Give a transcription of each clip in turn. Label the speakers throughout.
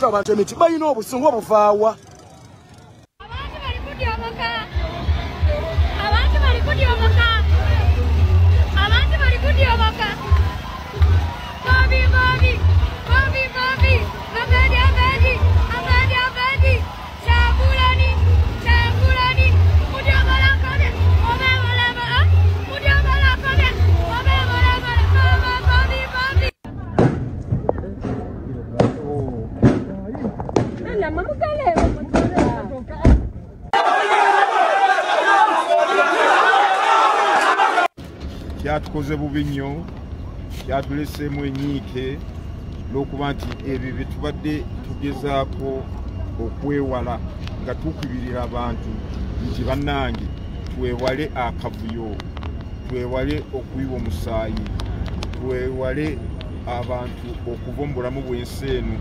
Speaker 1: okuleta abantu emiti balina obusungu obuvaawa.
Speaker 2: Kyatukoze bubi nnyo, kyatuleseemu enyiike lw'okuba nti ebyo bye tubadde tugezaako okwewala nga tukubirira abantu nti bannange twewale akavuyo, twewale okuyiwa omusaayi, twewale abantu okuva mu bulamu bw'ensi eno.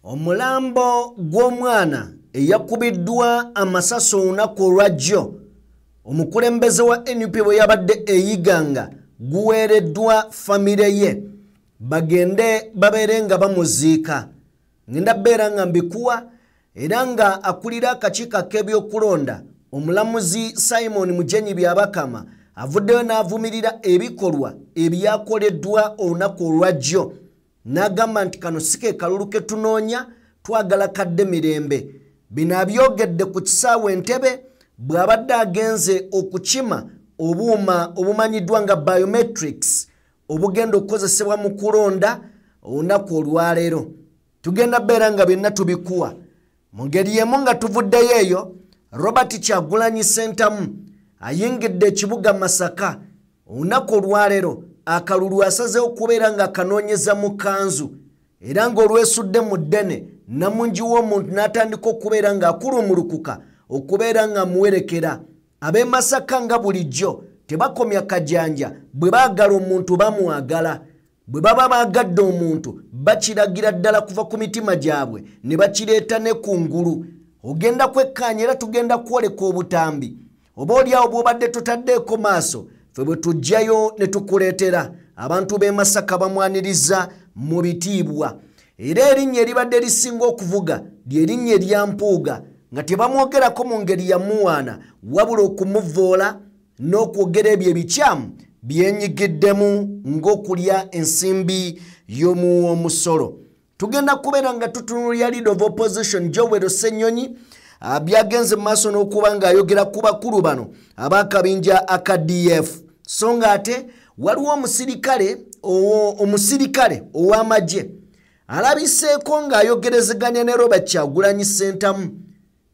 Speaker 3: Omulambo gw'omwana eyakubiddwa amasasi olunaku olwajjo omukulembeze wa NUP bwe yabadde eyiganga guweereddwa famire ye bagende babeere nga bamuziika. Ngenda beera nga mbikuwa era nga akulira akakiiko k'ebyokulonda omulamuzi Simon Mujenyi Byabakama avuddeyo n'avumirira ebikolwa ebyakoleddwa olunaku olwajjo n'agamba nti kano si ke kalulu ke tunoonya, twagala kadde mirembe. Bino abyogedde ku kisaawe Entebbe bw'abadde agenze okukima obuuma obumanyiddwa nga biometrics obugenda okukozesebwa mu kulonda olunaku olwaleero. Tugenda beera nga byonna tubikuwa. Mu ngeri y'emu nga tuvuddeyo eyo, Robert Kyagulanyi Ssentamu ayingidde ekibuga Masaka olunaku olwaleero akalulu asazeewo okubeera nga akanoonyeza mu kanzu era ng'olwesudde mu ddene namungi w'omuntu n'atandika okubeera ng'akulumulukuka okubeera nga muwerekera. Ab'e Masaka nga bulijjo tebakomya kajanja, bwe baagala omuntu bamwagala, bwe baba baagadde omuntu bakiragira ddala kuva ku mitima gyabwe ne bakireeta ne ku ngulu. Ogenda kwekkaanya era tugenda kwoleka obutambi oba oliawo bw'obadde totaddeeko maaso ffe bwe tujjayo ne tukuleetera. Abantu b'e Masaka bamwaniriza mu bitiibwa era erinnya eribadde lisinga okuvuga ly'erinnya erya Mpuuga nga tebamwogerako mu ngeri ya muwaana wabula okumuvoola n'okwogera ebyo ebikyamu byenyigiddemu ng'okulya ensimbi y'omusolo. Tugenda kubeera nga tutunulira Leader of Opposition Joel Ssenyonyi byagenze mu maaso n'okuba ng'ayogera ku bakulu bano ab'akabinja aka DF. So nga ate waliwo omusirikale ow'amagye alabiseeko ng'ayogerezeganya ne Robert Kyagulanyi Ssentamu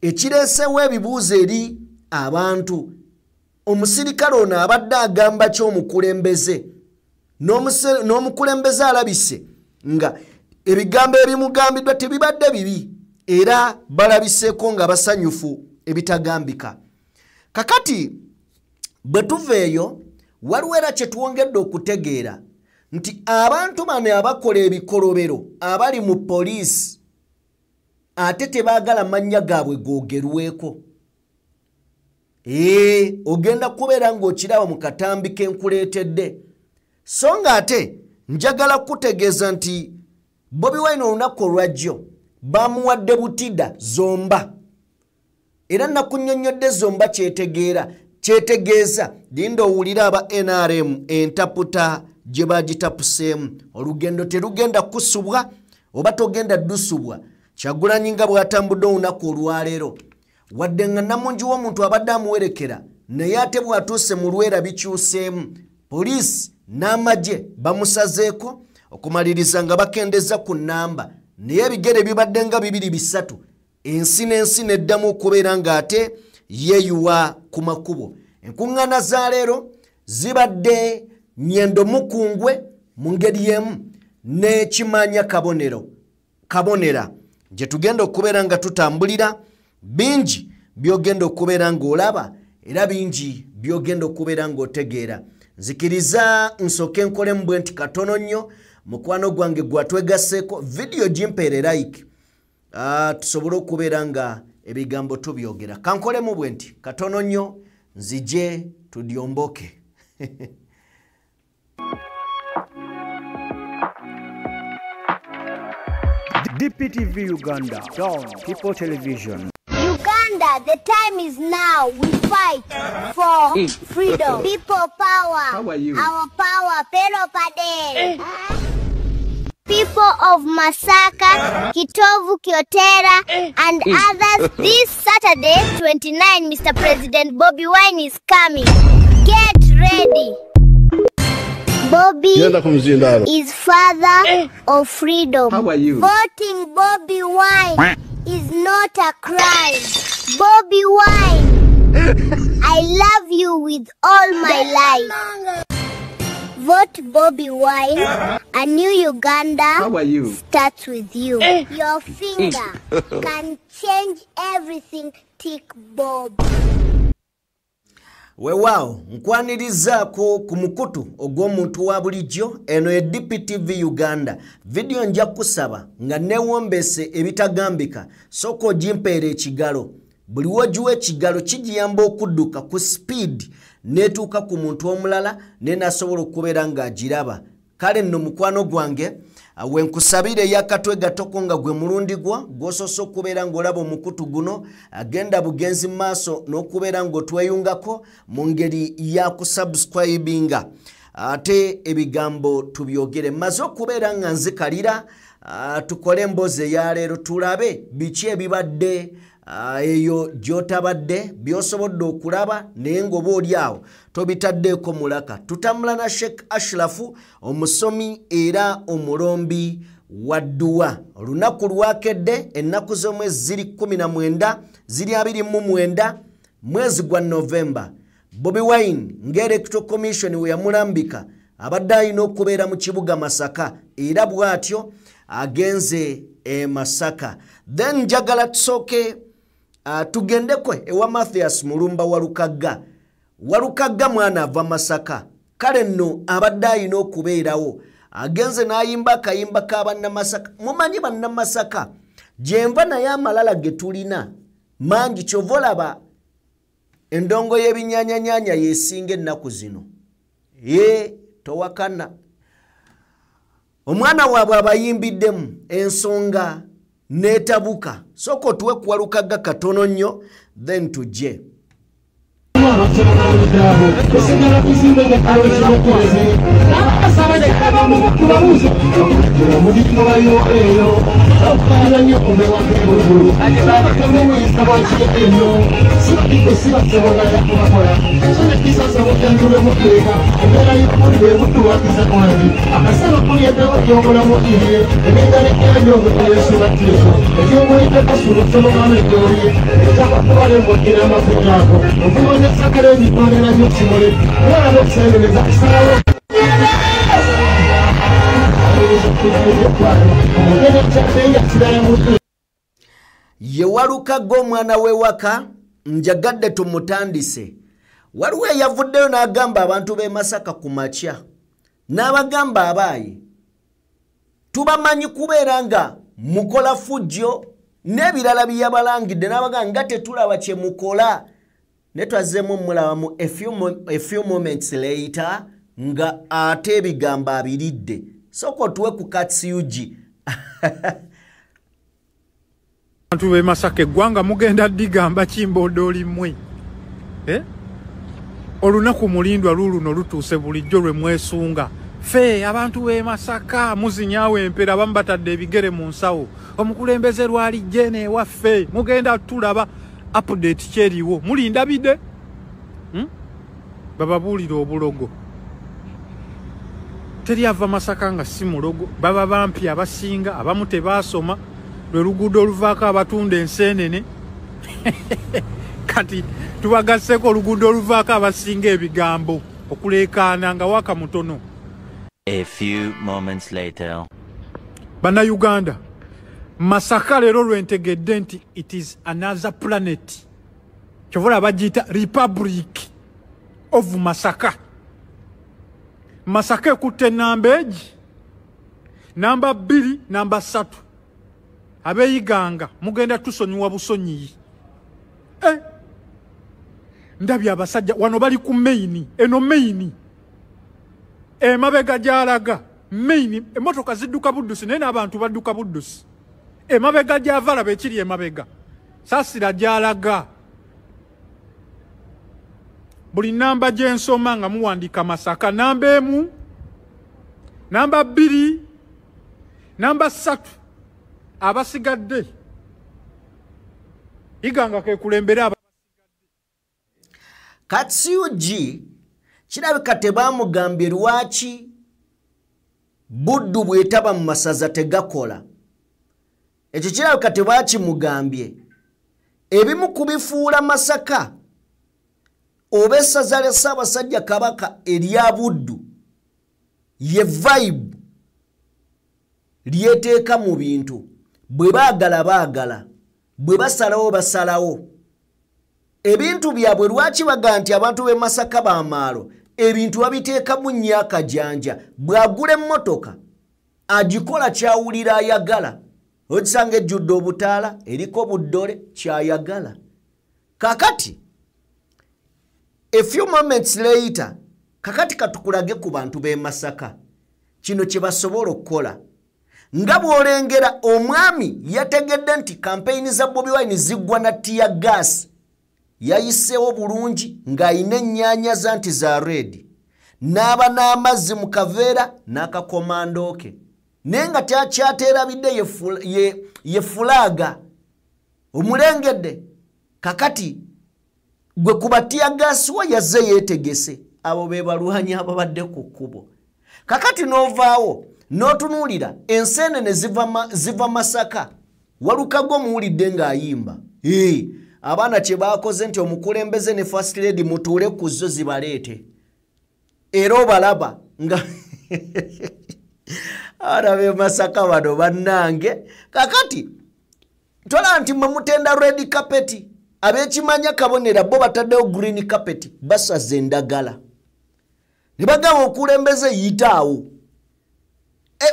Speaker 3: ekireesewo ebibuuzo eri abantu. Omusirikale ono abadde agamba ky'omukulembeze n'omukulembeze alabise nga ebigambo ebimugambiddwa tebibadde bibi era balabiseeko nga basanyufu ebitagambika. Kakati bwe tuva eyo waliwo era kye twongedde okutegeera nti abantu bano abakola ebikolobero abali mu poliisi ate tebaagala mannya gaabwe googerweko. Ogenda kubeera ng'okiraba mu katambi ke nkuleetedde. So nga ate njagala kutegeeza nti Bobi Wine olunaku olwajjo bamuwadde butida zomba era nakunnyonnyodde zomba kyetegeeza linda owulira aba NRM entaputa gye bagitapuseemu. Olugendo terugenda kusubwa oba togenda ddusubwa. Kyagulanyi nga bw'atambudde olunaku olwaleero wadde nga namungi w'omuntu abadde amuwerekera naye ate bw'atuuse mu Lwera bikyuseemu. Poliisi n'amagye bamusazeeko okumaliriza nga bakendeza ku nnamba naye ebigere bibadde nga 2-3 ensi n'ensi neddamu okubeera ng'ate yeeyuwa ku makubo. Enkuŋŋaana za leero zibadde Nyendo Mukungwe mu ngeri y'emu ne Kimanya Kabonera gye tugenda okubeera nga tutambulira. Bingi byogenda okubeera ng'olaba era bingi byogenda okubeera ng'otegeera. Nzikiriza nsooke nkolemu bwe nti katono nnyo mukwano gwange gwatwegasseeko video gimpeere like tusobole okubeera nga ebigambo tubyogera. Kankolemu bwe nti katono nnyo nzije tudyomboke.
Speaker 4: DPTV Uganda, Dawn People Television.
Speaker 5: Uganda, the time is now. We fight for freedom. People power.
Speaker 6: How are you?
Speaker 5: Our power. Pero Pade. People of Masaka, Kitovu, Kyotera, and others. This Saturday, 29, Mr. President Bobi Wine is coming. Get ready. Bobi is father of freedom.
Speaker 6: How are you?
Speaker 5: Voting Bobi Wine is not a crime. Bobi Wine, I love you with all my life. Vote Bobi Wine. A new Uganda
Speaker 6: How are you?
Speaker 5: starts with you. Your finger can change everything. Tick Bob.
Speaker 3: Weewaawo nkwanirizaako ku mukutu ogw'omuntu wa bulijjo eno ye DPTV Uganda. Video nja kusaba nga neewombeese ebitagambika sooka ogimpeera ekigalo. Buli w'ogiwa ekigalo kigiyamba okudduka ku speed neetuuka ku muntu omulala ne nasobola okubeera ng'agiraba. Kale nno mukwano gwange wenkusabire yakatwe gatoko nga gwe mulundi gw'osoose okubeera ng'olaba omukutu guno agenda bugenzi mu maaso n'okubeera ng'otweyungako mu ngeri ya kusubscribinga ate ebigambo tubyogere. Mmaze okubeera nga nzikalira tukole emboozi eya leero tulabe biki ebibadde eyo gy'otabadde by'osobodde okulaba naye ng'oba oli awo tobitaddeeko mulaka. Tutambula na Sheikh Ashrafu omusomi era omulombi wa dduwa. Olunaku lwakedde ennaku z'omwezi ziri 19 ziri 29 mwezi gwa Novemba. Bobi Wine ng'Electoral Commission we yamulambika abadde alina okubeera mu kibuga Masaka era bw'atyo agenze Masaka. Then njagala tusooke tugendeko ewa Mathias Mulumba Walukagga. Walukagga mwana ava Masaka. Kale nno abadde alina okubeerawo agenze n'ayimba akayimba k'abannamasaka. Mumanyi bannamasaka gyenva naye amalala ge tulina mangi kyova olaba endongo y'ebinyaanyanya yeesinga ennaku zino. Towakana omwana waabwe abayimbiddemu ensonga n'etabuka. Sooka otuwe ku Walukagga katono nnyo then tujje. Ye Walukagga omwana w'ewaka njagadde tumutandise. Waliwo eyavuddeyo n'agamba abantu b'e Masaka ku makya n'abagamba abaayi tubamanyi kubeera nga mukola fujjo n'ebirala byabalangidde n'abagamba nga tetulaba kye mukola ne twazzeemu mulabamu a few moments later nga ate ebigambo abiridde. Sooka otuwe ku katsiyugi.
Speaker 7: Abantu b'e Masaka eggwanga mugenda digamba kimbodooli mmwe. Olunaku mulindwa luno lutuuse bulijjo lwe mwesunga. Fe abantu b'e Masaka muzinyaawo empera abamu batadde ebigere mu nsawo. Omukulembeze lwali jene ewaffe mugenda tulaba update kyeriwo. Mulinda bide? Bababuulira obulogo. Teri ava Masaka nga si mulogo. Baba bampi abasinga abamu tebaasoma. Lwe luguudo oluvaako abatunda enseenene. Kati tubagasseko oluguudo oluvaako abasinga ebigambo okuleekaana nga waka mutono.
Speaker 8: A few moments later.
Speaker 7: Bannayuganda, Masaka leero lwentegedde nti it is another planet. Kyovola bagiyita Republic of Masaka. Masaka ekutte namba egi, namba 2, namba 3. Abeeyiganga mugenda tusonyiwa busonyiyi. Ndabye abasajja wano bali ku maini, eno maini. Emabega gyalaga maini, emotoka zidduka buddusi naye n'abantu badduka buddusi. emabega gy'avala bekiri emabega saasira gy'alaga buli namba gy'ensoma nga muwandiika Masaka namba 1 namba 2 namba 3 abasigadde iganga ke kulembera
Speaker 3: Katsiuji kirabika tebamugambye lwaki Buddu bwetaba mu masaza tegakola. Ekyo kirabika tebakimugambye. Ebimu kubifuula Masaka oba essaza lya Ssaabasajja Kabaka erya Buddu ye vibe lyeteeka mu bintu bwe baagala baagala bwe basalawo basalawo ebintu byabwe lwaki baga nti abantu b'e Masaka b'amaalo ebintu babiteeka mu nnyaka janja bw'agula emmotoka agikola kyawulira ayagala okisanga ejjudde obutaala eriko buddole kyayagala kakati a few moments later kakati katukulage ku bantu b'e Masaka kino kye basobola okukola nga bw'olengera omwami yategedde nti kampeyini za Bobi Wine ziggwa na tear gas yayiseewo bulungi ng'ayina ennyaanya za nti za red n'aba n'amazzi mu kaveera n'akakomando ke naye nga takyateerabidde ye fulaaga omulengedde kakati gwe kuba tear gas wa yazze yeetegese abo be balwanyi ababadde ku kkubo kakati n'ovaawo n'otunuulira enseenene ziva Masaka Walukago muwulidde ng'ayimba abaana kye baakoze nti omukulembeze ne first lady mutuule ku zo zibaleete era obalaba nga arabe Masaka bano bannange kakati tola nti mwe mutenda red carpet ab'ekimanya kabonera bo bataddewo green carpet basaze endagala ne bagamba okulembeze yitaawo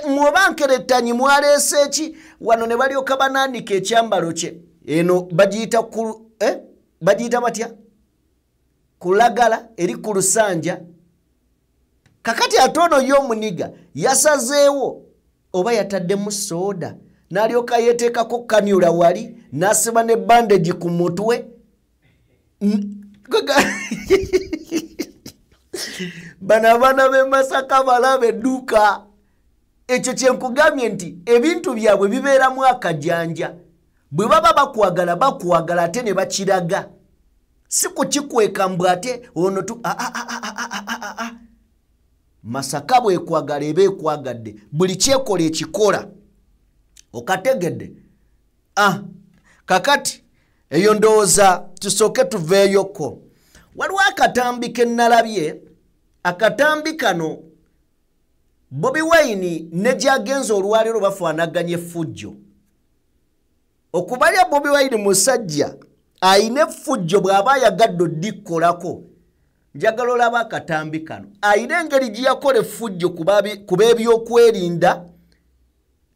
Speaker 3: mwobankerettanyi mwaleese eki wano ne balyoka banandika ekyambalo kye eno bagiyita bagiyita batya kulagala eri ku lusanja kakati atono y'omuniga yasazeewo oba yataddemu soda n'alyoka yeeteekako kanyula wali n'asiba ne bandage ku mutwe bano abaana b'e Masaka balaba edduuka ekyo kye nkugambye nti ebintu byabwe bibeeramu akajanja bwe baba bakwagala ate ne bakiraga si kukikweka mbw ate ono tu Masaka bwekwagala eba ekwagadde buli kyekola ekikola okategedde kakati eyo ndowooza tusooke tuveeyoko waliwo akatambi ke nnalabye akatambi kano Bobi Wine ne gyagenza olwaliro bafaanaganya effujjo okubalya Bobi Wine musajja ayina effujjo bw'aba ayagadde oddikkolako njagala olaba akatambi kano ayina engeri gye yakola effujjo ku b'ebyokwerinda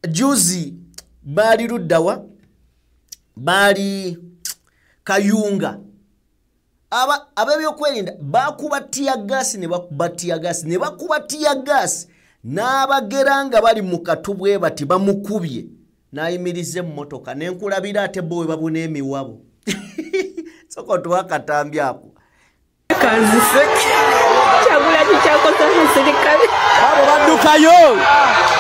Speaker 3: juzi baali luddawa baali Kayunga ab'ebyokwerinda bakuba tiyagasi ne bakuba tiyagasi ne bakuba tiyagasi n'abagera nga bali mu katubwe bati bamukubye n'ayimiriza emmotoka n'enkulabira ate bo we babuna emiwabo soko tuwa akatambi ako
Speaker 1: abo baddukayo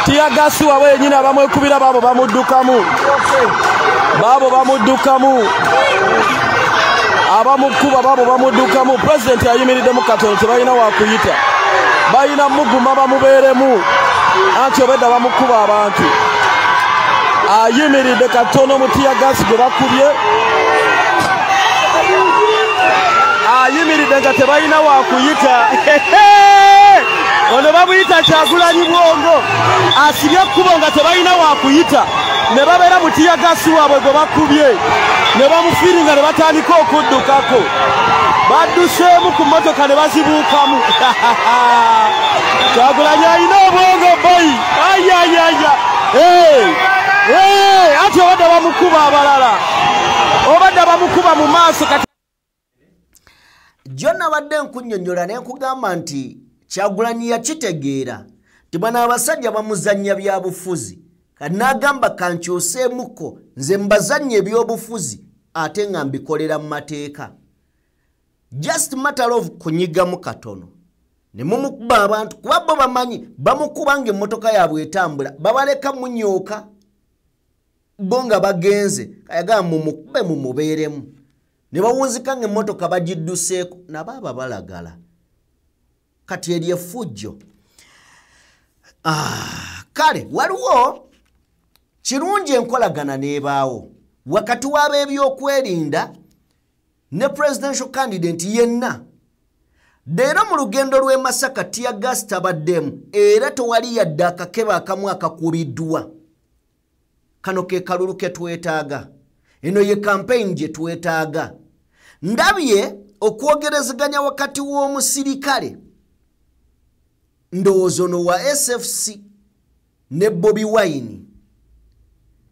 Speaker 1: tiyagasi wawe yenyini abamwekubira babo bamuddukamu abamukuba babo bamuddukamu pulezidenti ayimiriddemu katono tebalina wakuyita balina muguma bamubeeremu anti obedda bamukuba abantu ayimiridde katono mu tiyagasi gwe bakubye ayimiridde nga tebalina wakuyita ono bamuyita Kyagulanyi Bwongo asibye ekkubo nga tebalina wakuyita ne babeera mu tiyagasi waabwe gwe bakubye ne bamufiiringa ne batandika okuddukako badduseemu ku mmotoka ne bazibuukamu Kyagulanyi alina obwongo boyi ayayaya ati obadde bamukuba abalala obadde bamukuba mu maaso kati
Speaker 3: Jonna badde nkunnyonnyola ne nkugamba nti Kyagulanyi yakitegeera nti bano abasajja bamuzannya bya bufuzi kanagamba kankyuseemuko nze mbazannye ebyobufuzi ate nga mbikolera mu mateeka. Just matter of kunyigamu katono ne mumukuba abantu kuba bo bamanyi bamukuba ng'emmotoka yaabwe etambula babaleka munyooka bo nga bagenze kayagamba mumukube mumubeeremu ne bawunzika ng'emmotoka bagidduseeko nabo aba balagala kati eri effujjo. Kale waliwo kirungi enkolagana n'ebaawo wakati w'ab'ebyokwerinda ne presidential candidate yenna. Leero mu lugendo lw'e Masaka teargas tabaddemu era tewali yadde akakebe akamu akakubiddwa. Kano ke kalulu ke twetaaga. Eno ye campaign gye twetaaga. Ndabye okwogerezeganya wakati w'omusirikale ndowoozo no wa SFC ne Bobi Wine.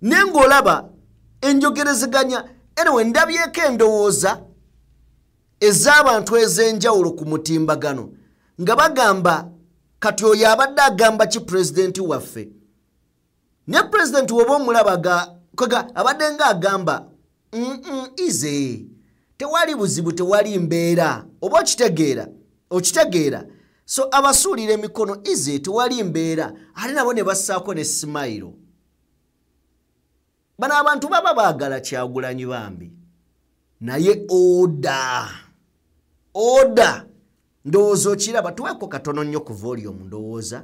Speaker 3: Nengolaba enjogerezeganya anyway ndabyeko endowooza ez'abantu ez'enjawulo ku mutimbagano nga bagamba kati oyo abadde agamba ki pulezidenti waffe ne pulezidenti woba omulabaga abadde nga agamba ize tewali buzibu tewali mbeera oba okitegeera so abasuulira emikono ize tewali mbeera ate nabo ne bassaako ne simayiro. Bano abantu baba baagala Kyagulanyi bambi naye oda ndowooza okiraba tuweeko katono nnyo ku volume ndowooza.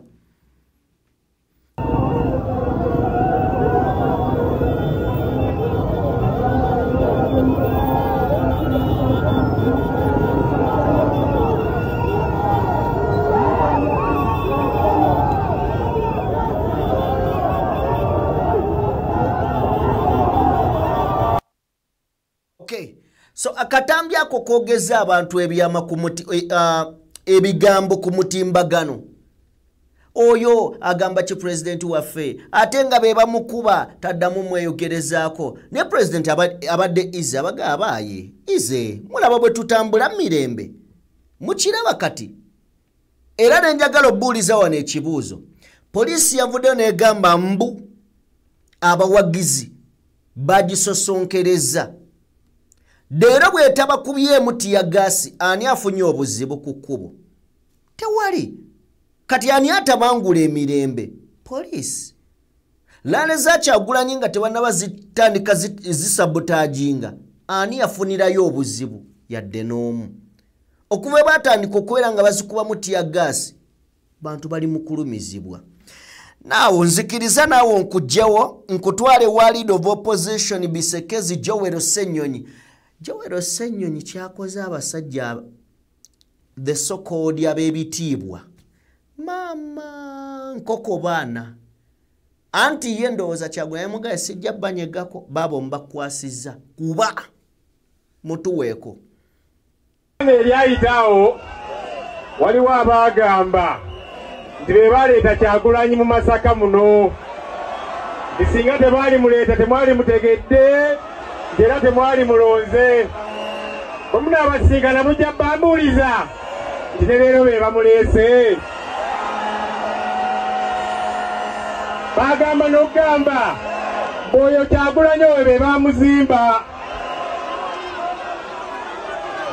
Speaker 3: So akatambi ako kogeza abantu ebyama ebigambo ku mutimbagano. Oyo agamba ki president waffe ate nga be bamukuba taddamu mweyogerezaako ne president abadde ize abagabaaye ize mulaba bwe tutambula mirembe mukiraba kati. Era nenjagala obbuuliza wano ekibuuzo. Poliisi yavuddeyo negamba mbu abawagizi bagisosonkereza. Leero bwetaba kubyemu tiyagasi ani afunye obuzibu ku kkubo? Tewali. Kati ani atabangula emirembe? Poliisi. Laale za Kyagulanyi nga tebannaba zitandika zisabotaaginga ani afunirayo obuzibu yadde n'omu. Okuva batandika okubeera nga bazikubamu tiyagasi bantu bali mu kulumizibwa. Naawe nzikiriza naawe nkugjawo nkutwale wa leader of opposition Bisekezi Joel Ssenyonyi. Joel Ssenyonyi kyakoze abasajja the so-called ab'ebitiibwa. Mama nkoko baana. Anti ye ndowooza Kyagulanyi mugaye sijja banyegako baabo mbakwasizza kuba mutuweeko.
Speaker 6: Eryayitaawo waliwo abaagamba nti be baleeta Kyagulanyi mu Masaka muno singa tebaali muleeta temwali mutegedde era temwali mulonze omunaabasingana mujja bambuuliza nti ne leero be bamuleese. Bagamba n'okugamba bw'oyo Kyagulanyi oyo be bamuzimba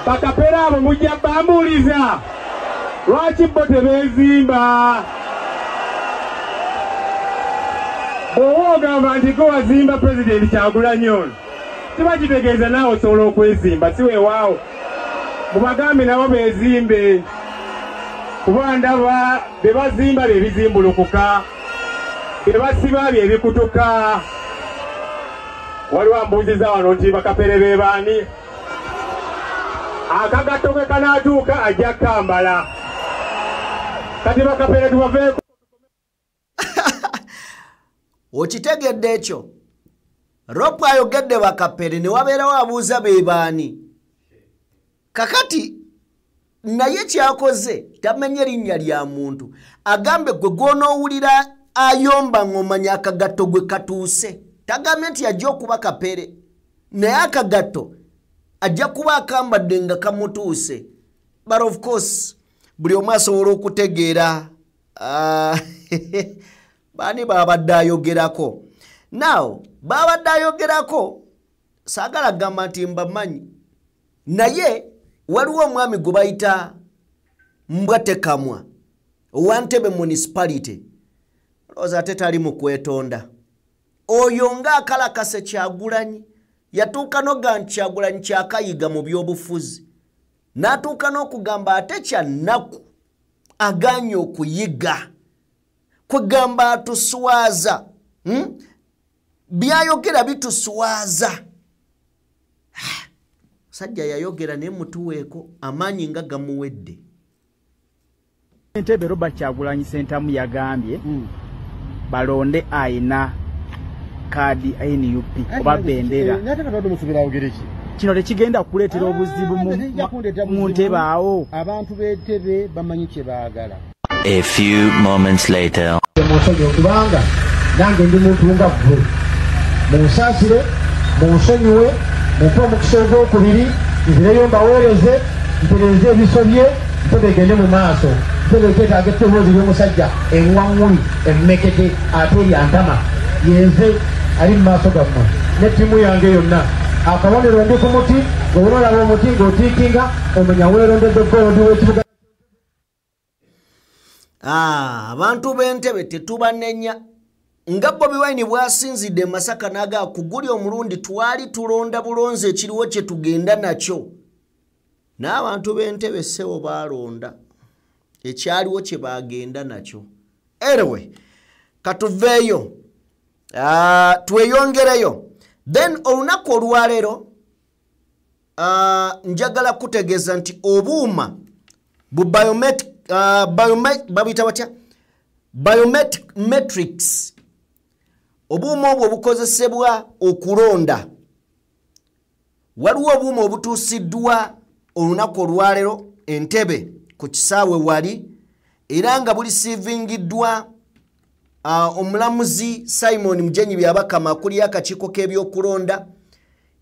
Speaker 6: bakapera abo mujja bambuuliza lwaki bo tebeezimba. Bw'oba ogamba nti go wazimba pulezidenti Kyagulanyi ono kiba kitegeeza naawe osobola okwezimba si weewaawo mubagambe nabo beezimbe kuba ndaba be bazimba bye bizimbulukuka bye basiba bye bikutuka. Waliwo ambuuziza wano nti bakapere be baani? Akagatto ke kanaatuuka ajja kambala kati bakapere tubaveeko.
Speaker 3: Okitegedde ekyo? Ropo ayogedde bakapere ne wabeerawo abuuza be baani. Kakati naye kyakoze tamenye linnya lya muntu agambe gwe gw'onoowulira ayomba ng'omanya akagatto gwe katuuse tagambe nti ajja okuba kapere naye akagatto ajja kuba akambadde nga kamutuuse. But of course buli omu asobola okutegeera bani babadde ayogerako. Now babadde ayogerako saagala gamba nti mbamanyi naye waliwo omwami gwe bayita Mbwatekamwa owa Ntebe municipality olowooza ate tali mu kwetonda oyo ng'akalakase Kyagulanyi yatuuka noga nti Kyagulanyi kyakayiga mu by'obufuzi n'atuuka n'okugamba ate kyannaku aganye okuyiga kwegamba atuswaza byayogera bituswaza sajja yayogera naye mutuweeko amaanyi nga gamuwedde.
Speaker 9: Ntebe Robert Kyagulanyi Ssentamu yagambye balonde ayina kaadi NUP oba bendera kino tekigenda kuleetera obuzibu mu Ntebe awo.
Speaker 10: Abantu b'Entebe bamanyi kye baagala.
Speaker 8: A few moments later.
Speaker 10: Kubanga nange ndi muntu nga ggwe munsaasire munsonyiwe mumpe omukisa ogwokubiri nzireyo mbaweereze mpereze ebisobye Ntebe egende mu maaso. Ntebe ekyetaaga etteboozi ly'omusajja eŋŋwaŋŋuli emmekete ate eryantama yenze ali mu maaso gammwe n'ettiimu yange yonna. Akabonero ndi ku muti ng'olaba omuti ng'otiikinga omenya weerondedde golodi w'ekibuga.
Speaker 3: Abantu b'Entebe tetubanenya nga Bobi Wine bwasinzidde Masaka naga kuguli omulundi twali tulonda bulonze ekiriwo kye tugenda nakyo. N'abantu b'Entebe sewo balonda ekyaliwo kye bagenda nakyo. Anyway, katuveeyo tweyongereyo. Then olunaku olwaleero njagala kutegeeza nti obuuma bu biometrics obuuma obwo obukozesebwa okulonda waliwo obuuma obutuusiddwa olunaku olwaleero Entebe ku kisaawe wali era nga bulisiivingiddwa omulamuzi Simon Mujenyi Byabakama akuli akakiiko k'ebyokulonda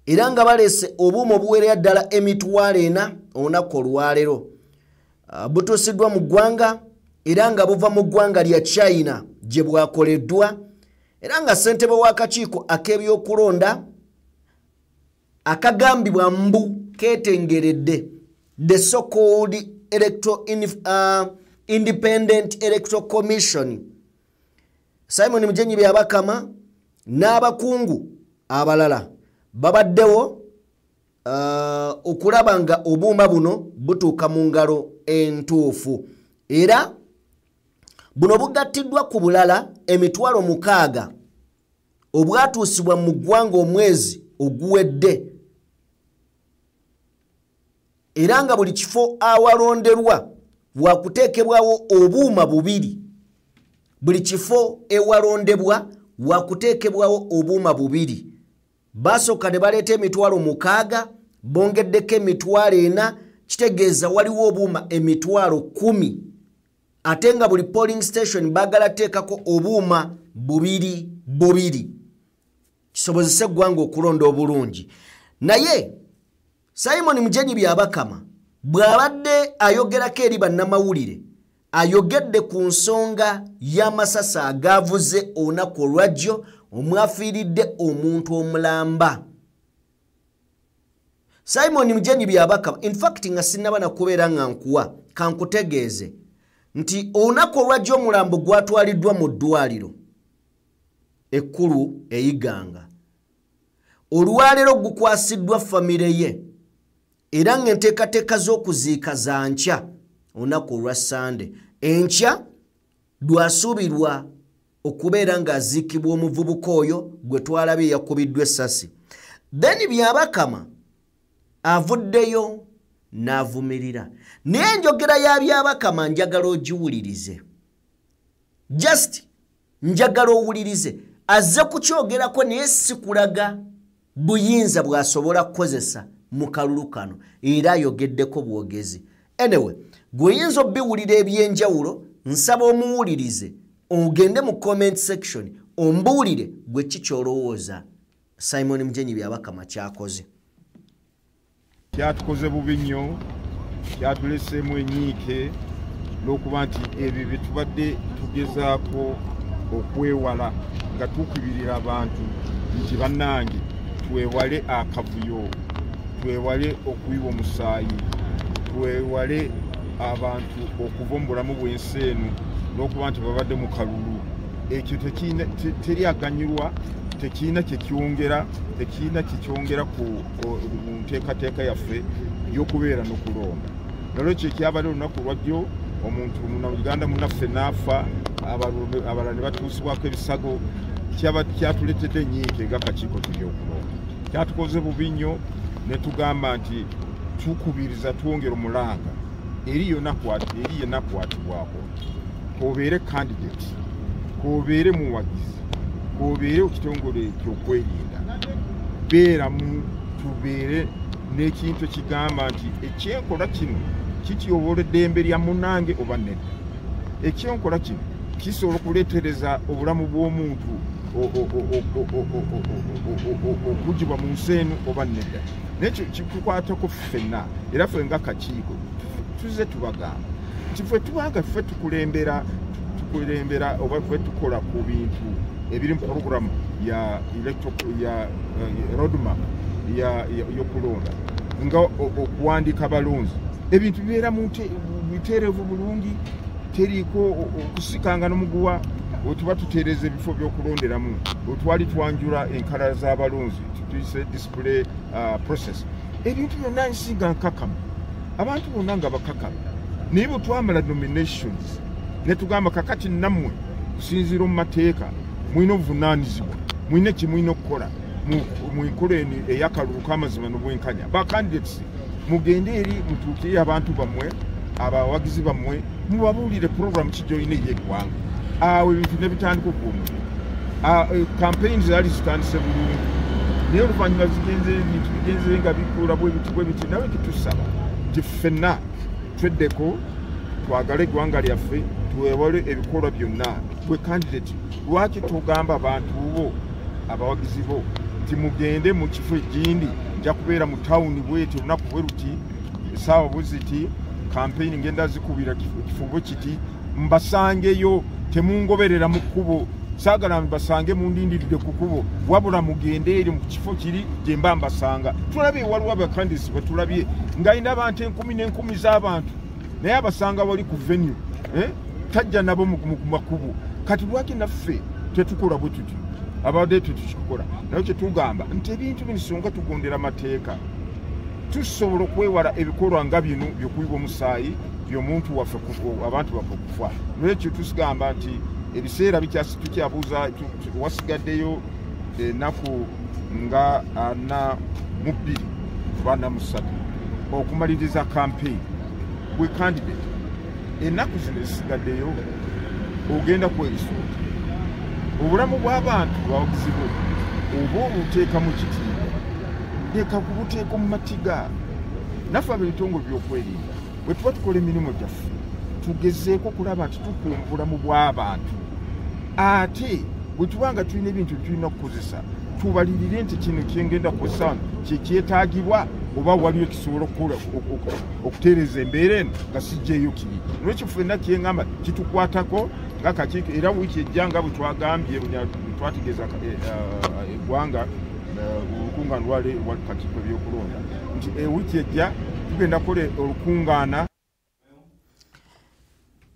Speaker 3: era nga baleese obuuma obuwerera ddala emitwalo 4 olunaku olwaleero. Butuusiddwa mu ggwanga era nga buva mu ggwanga lya China gye bwakoleddwa era nga ssentebe w'akakiiko ak'ebyokulonda akagambibwa mbu keetengeredde the so-called Independent Electoral Commission. Simon Mujenyi Byabakama n'abakungu abalala babaddewo okulaba nga obuuma buno butuuka mu ngalo entuufu era buno bugattiddwa ku bulala emitwalo 6 obwatuusibwa mu ggwanga omwezi oguwedde era nga buli kifo awalonderwa wakuteekebwawo obuuma 2. Buli kifo ewalondebwa wakuteekebwawo obuuma 2. Basooka ne baleeta emitwalo 6 bongeddeko emitwalo 4 kitegeeza waliwo obuuma emitwalo 10 ate nga buli polling station baagala teekako obuuma 2 kisobozese eggwanga okulonda obulungi. Naye Simon Mujenyi Byabakama bw'abadde ayogerako eri bannamawulire ayogedde ku nsonga y'amasasi agaavuze olunaku olwajjo omwafiiridde omuntu omulamba. Simon Mujenyi Byabakama in fact nga sinnaba nakubeera nga nkuwa kankutegeeze nti olunaku olwajjo omulambo gwatwaliddwa mu ddwaliro ekkulu eyiganga. Olwaleero gukwasiddwa famire ye era ng'enteekateeka z'okuziika za nkya olunaku olwa Sande. Enkya lwasuubirwa okubeera ng'aziikibwa omuvubuka oyo gwe twalabye yakubiddwa essasi. Then Byabakama avuddeyo n'avumirira. Naye enjogera ya Byabakama njagala ogiwulirize. Just njagala owulirize. Azze kukyogerako naye si kulaga buyinza bw'asobola kukozesa mu kalulu kano era ayogeddeko bwogezi. Anyway, gweyinza obbiwulira ebyenjawulo nsaba omuwulirize ogende mu comment section ombuulire gwe kikyolowooza Simon Mujenyi Byabakama kyakoze.
Speaker 2: Kyatukoze bubi nnyo, kyatuleseemu enyiike n'okuba nti ebyo bye tubadde tugezaako okwewala nga tukubirira abantu nti bannange twewale akavuyo, twewale okuyiwa omusaayi, twewale abantu okuva mu bulamu bw'ensi eno n'okuba nti babadde mu kalulu. Ekyo teryaganyirwa, tekiina kyekyongera ku nteekateeka yaffe y'okubeera n'okulonda. Nolwekyo ekyabadde olunaku lwajjo omuntu Uganda munaffe n'afa, abalala ne batuusibwako ebisago, kyatuleetedde ennyiike ng'akakiiko ky'okulonda. Kyatukoze bubi nnyo ne tugamba nti tukubiriza twongera omulanga eri yenna kwatibwako, k'obeere candidate, k'obeere muwagizi, k'obeere ekitongole ekyokwerinda, beeramu tubeere n'ekintu ekigamba nti ekyenkola kino kityobola eddembe lya munange oba nedda. Ekyenkola kino kisobola okuleetereza obulamu bw'omuntu okugibwa mu nsi eno oba nedda. Nekyo kikukwatako ffenna, era ffe nga kakiiko tuze tubagamba nti ffe tubanga ffe tukulembera oba ffe tukola ku bintu ebiri mu programu ya roadmap y'okulonda nga okuwandiika balonzi, ebintu bibeera biteerevu bulungi, teriiko okusikanga n'omuguwa. Wetuba tuteereza ebifo by'okulonderamu, wetwali twanjula enkalala z'abalonzi, tuyise display process, ebintu byonna nsinga nkakamu, abantu bonna nga bakakamu. Naye bwe twamala nominations ne tugamba kakati nammwe kusinziira mu mateeka mulina obuvunaanyizibwa, mulina kye mulina okukola mu nkola eno ey'akalulu k'amazima n'obwenkanya. Ba candidates mugende eri mutuukire abantu bammwe, abawagizi bammwe, mubabuulire program ki gy'olina ey'eggwanga. Awo ebintu ne bitandika okuwumula. Campaign zaali zitandise bulungi, naye oluvannyuma ebintu bigenze nga bikuula bwe biti. Nawe kitusaba nti ffenna tweddeko, twagale eggwanga lyaffe, twewale ebikolwa byonna. Gwe candidate, lwaki tugamba abantu bo, abawagizi bo, nti mugende mu kifo ekindi, nja kubeera mu tawuni bweti olunaku bwe luti, essaawa bwe ziti, campaign ngenda zikubira kifo bwe kiti, mbasangeyo, temungoberera mu kkubo. Saagala mbasange mundindiridde ku kkubo, wabula mugende eri mu kifo kiri gye mba mbasanga. Tulabye waliwo abakandisi bwe tulabye ng'alina abantu 10,000 z'abantu, naye abasanga wali ku venue, tajja nabo mu makubo. Kati lwaki naffe tetukola bwe tuti abadde tetukikola? Naye kye tugamba nti ebintu bino songa tugondera mateeka, tusobola okwewala ebikolwa nga bino by'okuyibwa omusaayi by'omuntu waffe, abantu baffe okufa. N'ekyo tusigamba nti ebiseera tukyabuuza, wasigaddeyo ennaku nga 42 oba 43 okumaliriza campaign. Gwe candidate, ennaku zino ezisigaddeyo ogenda kwerisuuta obulamu bw'abantu bawagizi bo, oba obuteeka mu kitiibwa, leka kubuteeka mu matiga. Naffe ab'ebitongole by'okwerinda bwe tuba tukola emirimu gyaffe tugezeeko kulaba nti tukuuma obulamu bw'abantu, ate bwe tuba nga tulina ebintu tulina okukozesa tubalirire nti kino kyengenda kukozesa kyekyetaagibwa, oba waliwo ekisobola okutereeza embeera eno nga sijjeeyo kiri. Nolwekyo ffenna kyeŋŋamba kitukwatako nga kakiiko. Era wiiki ejja nga bwe twagambye, twategeeza eggwanga olukungaana lwali kakiiko ebyokulonda nti wiiki ejja tugenda kukola olukungaana.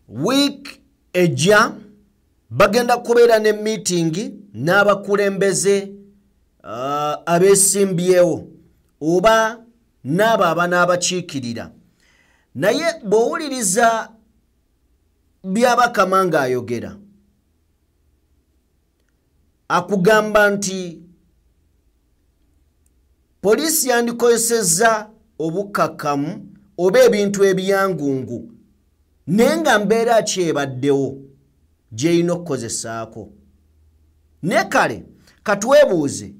Speaker 3: Week ejja bagenda kubeera ne meeting n'abakulembeze abeesimbyewo oba n'abo abanaabakiikirira. Naye bw'owuliriza by'Abakama ng'ayogera, akugamba nti poliisi yandikozesezza obukkakkamu oba ebintu ebyangungu, naye nga mbeera ki ebaddewo gy'erina okukozesaako. Ne kale katwebuuze,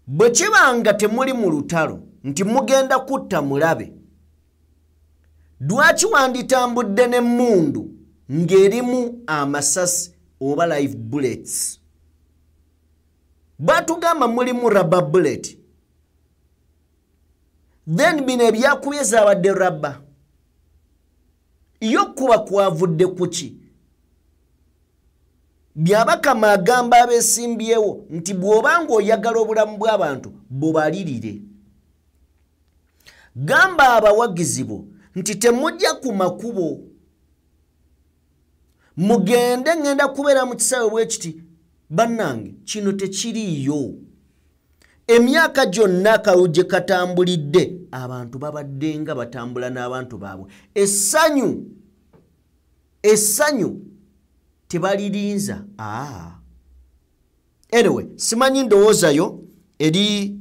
Speaker 3: bwe kiba nga temuli mu lutalo nti mugenda kutta mulabe, lwaki wanditambudde n'emmundu ng'erimu amasasi oba live bullets? Batugamba mulimu rubber bullet, then bino ebyakubye zaabadde rubber. Yo kuba kwavudde kuki? byabakama agamba abesimbyewo nti bw'obanga oyagala obulamu bw'abantu bubalirire. Gamba abawagizi bo nti temujja ku makubo. Mugende ngenda kubeera mu kisaawe bwe kiti. Bannange kino tekiriiyo. Emyaka gyonna akawuje katambulidde abantu babadde nga batambula n'abantu baabwe. Essanyu tebalirinza. Anyway, simanyi ndowoozayo eri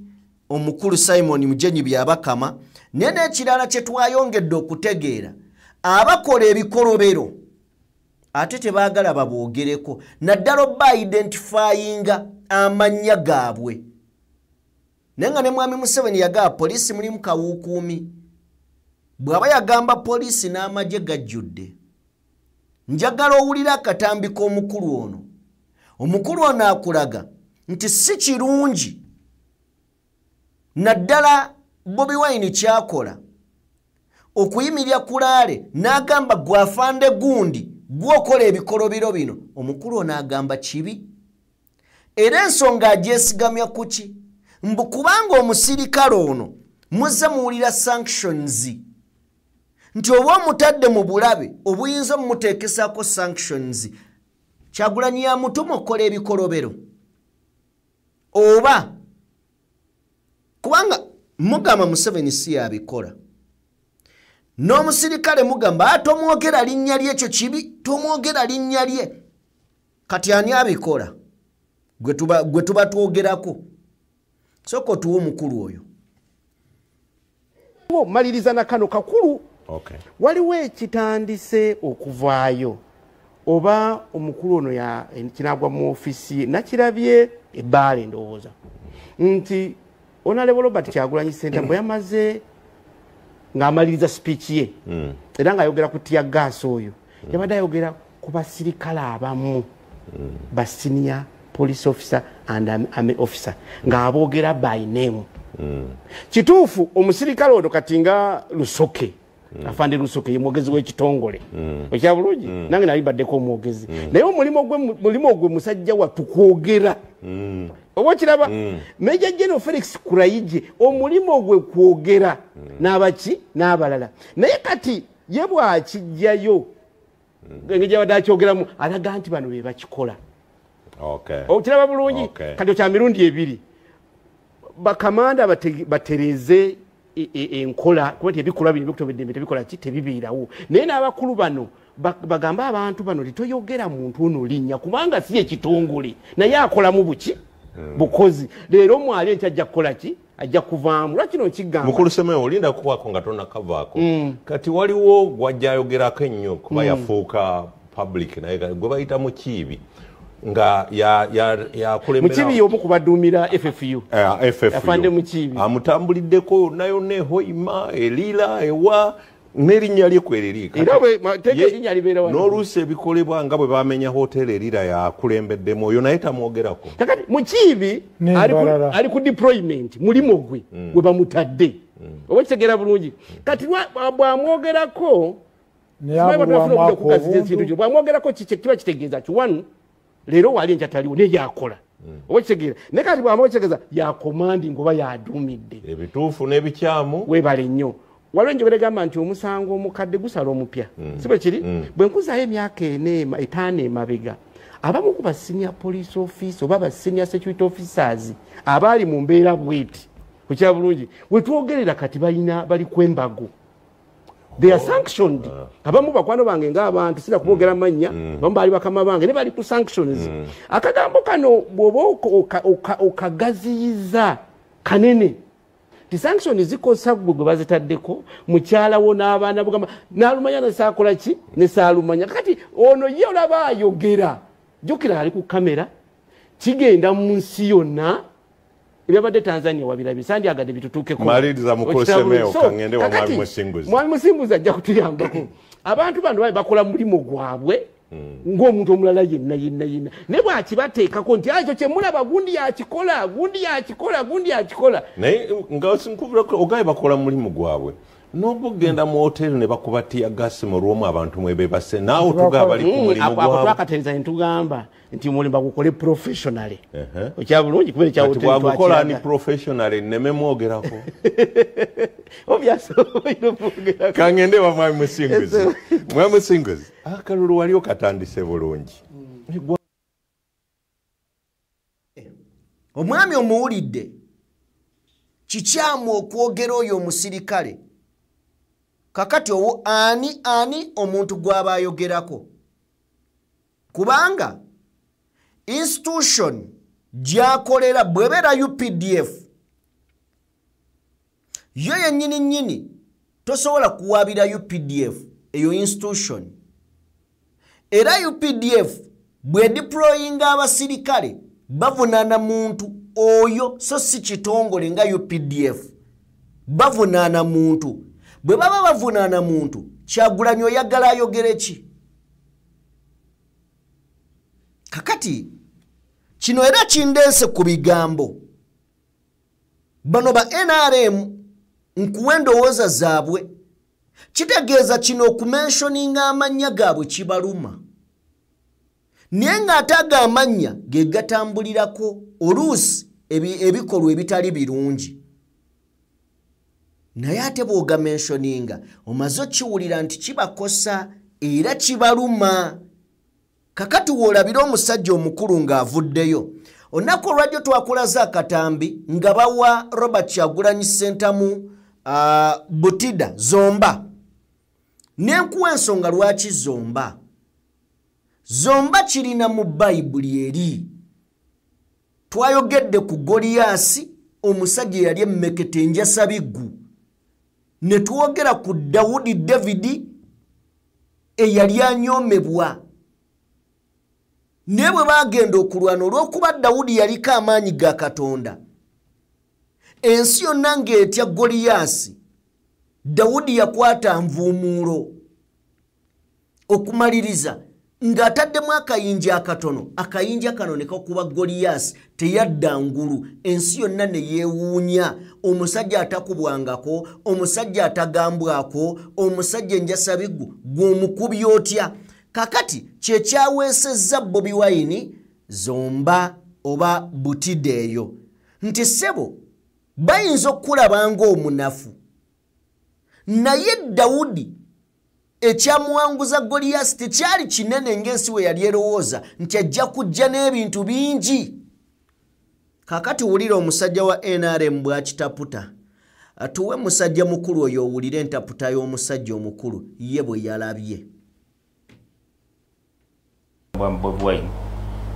Speaker 3: omukulu Simon Mujenyi byabakama. Nene ekirala kye twayongedde okutegeera abakola ebikolobero ate tebaagala baboogereko naddala ba identifyinga amannya gaabwe. Nenga ne mwami Museveni yagamba poliisi mulimu kawukuumi. Bw'aba yagamba poliisi n'amagye gajjudde. Njagala owulira akatambi k'omukulu ono. Omukulu ono akulaga nti si kirungi naddala Bobi Wine kyakola okuyimirira kulaale n'agamba gwafande gundi gwokola ebikolobiro bino. Omukulu ono agamba kibi. Era ensonga agyesigamya kuki? Mbu kubanga omusirikale ono muzze muwulira sanctions nti oba omutadde mu bulabe obuyinza mumuteekesako sanctions. Kyagulanyi yamutuma okukola ebikolobero oba kubanga mugamba Museveni si yabikola. N'omusirikale mugamba tomwogera linnya lye ekyo kibi, tomwogera linnya lye. Kati ani abikola? Gwe tuba twogerako. Soko tuwo mukulu oyo.
Speaker 11: Maliriza na kano kakulu. Waliwo ekitandise okuvaayo. Oba omukulu ono ya kinagwa mu ofisi nakirabye ebbaale ndowooza. Nti Honorable Robert Kyagulanyi Ssentamu yamaze ng'amaliriza speech ye. Era ng'ayogera ku tear gas oyo. Yabadde ayogera ku basirikale abamu. Ba senior police officer and army officer. Ng'aboogera by name. Kituufu omusirikale ono katinga Lusoke. Afande Lusoke ye mwogezi w'ekitongole. Okyabulungi? Nange nali baddeko omwogezi. Naye omulimo gwe musajja wattu kwogera. Oba kiraba Major General Felix Kurayije omulimo gwe kwogera n'abaki n'abalala. Naye kati ye bw'akijjayo ng'ejja wadde akyogeramu alaga nti bano be bakikola. Okiraba bulungi? Kati okya mirundi ebiri. Bakamanda batereze enkola kuba ebikolwa bino bikutobeddembe tebikola ki tebibiirawo. Naye n'abakulu bano bagamba abantu bano titoyogera muntu ono linnya kubanga si ekitongole naye akolamu buki bukozi. Leero mwali enti ajja kukola ki? Ajja kuvaamu. Lwakino nkigamba
Speaker 12: mukulu Semewo olinda kukwako nga tonna kavaako. Kati waliwo gwajja ayogerako ennyo kuba yafuuka public naye gwe bayita Mukiibi nga yakulembera Mukiibi y'omu kubaduumira FFU. Afande Mukiibi amutambuliddeko nayo nehoima elira ewa n'erinnya lye kwererika. N'oluusi ebikolebwa nga bwe bamenya hoteli erira yakulembeddemu oyo naye tamwogerako. Kakati Mukiibi ali ku deployment mulimo gwe gwe bamutadde. Oba kitegeera bulungi. Kati bw'amwogerako bw'amwogerako kiba kitegeeza ki one leero wali nkyataliwo naye yakola. Oba kitegeera naye kati bw'amwogereza yakomandinga oba yaduumidde. Ebituufu n'ebikyamu weebale nnyo. Waliwo njogera gamba nti omusango omukadde gusala omupya. Si bwe kiri? Bwe nkuzaayo emyaka etaano emabega abamu ku ba senior police office oba ba senior security officers abaali mu mbeera bweti kukya bulungi we twogerera kati bali kwembago. They are sanctioned. Abamu bakwano bange ng'abantu sira kubogera mannya bamu bali bakama bange ne bali ku sanctions. Akagambo kano bw'oba okagaziyiza kanene sanctions zikosa gwe bazitaddeko mukyala wo n'abaana bugamba n'alumanya nasaakola ki ne saalumanya. Kati ono ye olaba ayogera jjukira ali ku kamera kigenda mu nsi yonna ebyabadde Tanzania wabirabye sandyagadde bitutuukeko. Maliriza mukulu Semewo kangende wa mwami Musimbuzi. Mwami Musimbuzi ajja kutuyambako. Abantu bano bakola mulimo gwabwe ng'omuntu omulala yenna ne bw'akibateekako nti ekyo kye mulaba gundi yakikola
Speaker 13: naye nga sinkubulako ogaye bakola mulimu gwabwe n'obugenda mu hoteri ne bakubatiya gasi mu lwomu abantu mwebebase naawe tuga bali ku mulimu gwabwe
Speaker 12: twakatereza ntugamba nti omulimu bagukole professionally okya bulungi kubera ekya hoteri
Speaker 13: twagukola ni professionally nneme mwogerako kangende wa mwami musinguzi akalulu wali okatandise bulungi
Speaker 3: omwami omuwulidde kikyamu okwogera oyo omusirikale kakati owo ani omuntu gw'aba ayogerako kubanga institution gyakolera bwebera UPDF yo yennyini tosobola kuwaabira UPDF eyo institution era UPDF bwe deployinga abasirikale bavunaana muntu oyo so si kitongole nga UPDF bavunaana muntu bwe baba bavunaana muntu Kyagulanyi oyagala ayogere ki kakati kino era kindeese ku bigambo bano ba NRM nkuwe endowooza zaabwe kitegeeza kino okumensioninga amannya gaabwe kibaluma naye ng'ate ago amannya ge gatambulirako oluusi ebikolwa ebitali birungi naye ate bw'ogamensioninga omaze okiwulira nti kibakosa era kibaluma kakati woolabira omusajja omukulu ng'avuddeyo olunaku olwajjo twakulaza akatambi nga bawa Robert Kyagulanyi Ssentamu Butida Zomba n'enkuwa ensonga lwaki Zomba kirina mu Bayibuli eri twayogedde ku Goliyasi omusajja yali emmekete njasabiggu ne twogera ku Dawudi Davidi eyali anyoomebwa naye bwe bagenda okulwana olw'okuba Dawudi yaliko amaanyi ga Katonda ensi yonna ng'etya Goliyasi Dawudi yakwata nvuumuulo okumaliriza ng'ataddemu akayinja akatono akayinja kano ne kakuba Goliyasi teyadda ngulu ensi yonna ne yeewuunya omusajja atakubwangako omusajja atagambwako omusajja enjasabiggu gw'omukubi otya kakati kye kyaweesezza Bobi Wine Zomba oba Butida eyo nti ssebo bayinza okulaba ng'omunafu naye Dawudi ekyamuwanguza Goliyasi tekyali kinene ng'ensi we yali erowooza nti ajja kujja n'ebintu bingi kakati wulira omusajja wa NRM bw'akitaputa atuwe musajja mukulu oyo owulire entaputa y'omusajja omukulu ye bwe yalabye
Speaker 14: Bobi Wine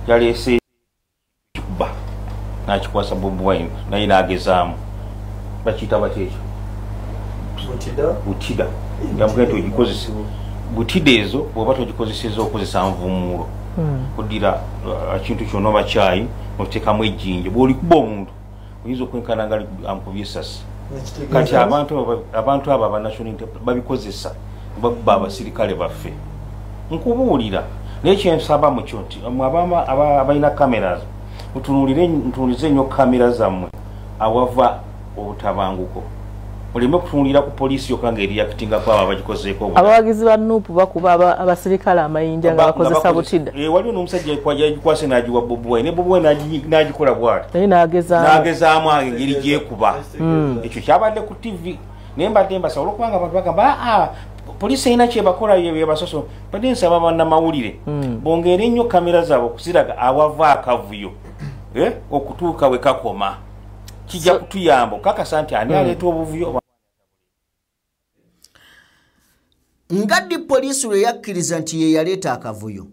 Speaker 14: yaleese kikuba n'akikwasa Bobi Wine naye n'agezaamu bakiyita bateekyo Butida yamugenda ogikozesa Butida ezo bw'oba togikozeseza okozesa nvuumuulo kuddira ekintu kyonna oba kyayi oteekamu ejjinja bw'olikuba omuntu oyinza okwenkana nga amukubye essasi kati abantu abo aba national babikozesa bakuba abasirikale baffe nkubuulira naye kyensaba mu kyo nti abalina cameras mutunuulize nnyo kamera zammwe awava obutabanguko muleme kutunulira ku poliisi yokka ng'eriyakitingako abo abagikozeeko
Speaker 15: abawagizi ba nuupu bakuba abasirikale amayinja nga bakozesa Butida
Speaker 14: waliwo n'omusajja yagikwase n'agiwa Bobi Wine ne Bobi Wine n'agikola bw'ati
Speaker 15: naye n'agezaamu
Speaker 14: engeri gyekuba ekyo kyabadde ku TV naye mbadde mbasaba olwokubanga abantu bagamba poliisi erina kyebakola byebasoso badde nsaba bannamawulire bongere ennyo kamera zaabwe okuziraga awava akavuyo okutuuka we kakoma kijja kutuyamba okakasa nti ani aleeta obuvuyo
Speaker 3: nga ddi poliisi lwe yakkiriza nti ye yaleeta akavuyo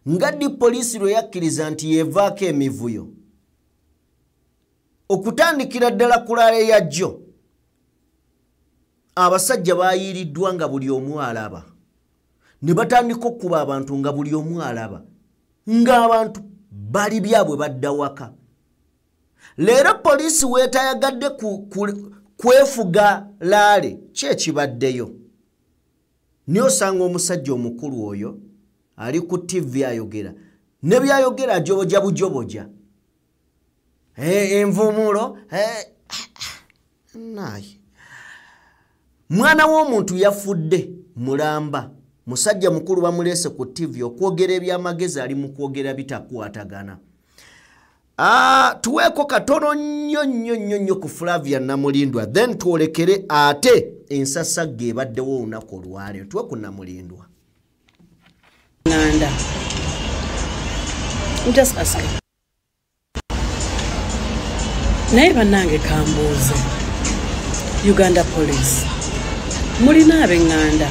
Speaker 3: nga ddi poliisi lwe yakkiriza nti yeevaako emivuyo okutandikira ddala kulaala eyajjo abasajja baayiriddwa nga buli omu alaba ne batandika okuba abantu nga buli omu alaba ng'abantu bali byabwe badda waka leero poliisi weetayagadde kwefuga laale kyekibaddeyo niyo sanga omusajja omukulu oyo ali ku TV ayogera ne byayogera joboja envumulo naye mwana w'omuntu yafudde mulamba musajja mukulu bamulese ku TV okwogera ebyamagezi ali mu kwogera bitakwatagana. Tuweko katono nnyo ku Flavia Namulindwa then tuolekere ate ensasa gebaddewo olunaku olwaleero tuwe ku Namulindwa.
Speaker 16: Nganda. I'm just asking. Naye bannange kambuuze Uganda Police mulina ab'enganda.